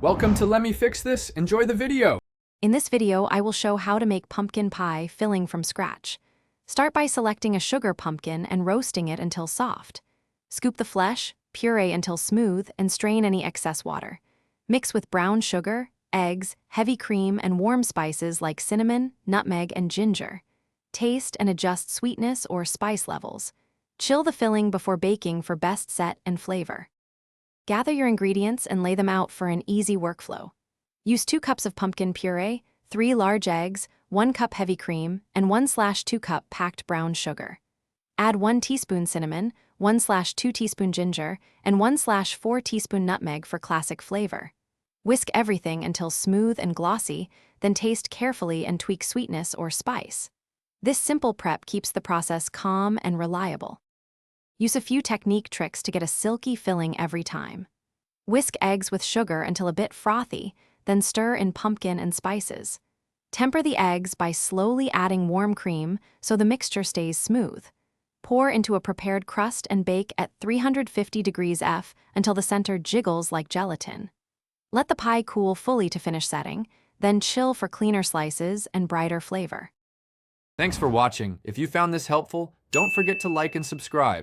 Welcome to Let Me Fix This. Enjoy the video. In this video, I will show how to make pumpkin pie filling from scratch. Start by selecting a sugar pumpkin and roasting it until soft. Scoop the flesh, puree until smooth, and strain any excess water. Mix with brown sugar, eggs, heavy cream, and warm spices like cinnamon, nutmeg, and ginger. Taste and adjust sweetness or spice levels. Chill the filling before baking for best set and flavor. Gather your ingredients and lay them out for an easy workflow. Use 2 cups of pumpkin puree, 3 large eggs, 1 cup heavy cream, and 1/2 cup packed brown sugar. Add 1 teaspoon cinnamon, 1/2 teaspoon ginger, and 1/4 teaspoon nutmeg for classic flavor. Whisk everything until smooth and glossy, then taste carefully and tweak sweetness or spice. This simple prep keeps the process calm and reliable. Use a few technique tricks to get a silky filling every time. Whisk eggs with sugar until a bit frothy, then stir in pumpkin and spices. Temper the eggs by slowly adding warm cream so the mixture stays smooth. Pour into a prepared crust and bake at 350 degrees F until the center jiggles like gelatin. Let the pie cool fully to finish setting, then chill for cleaner slices and brighter flavor. Thanks for watching. If you found this helpful, don't forget to like and subscribe.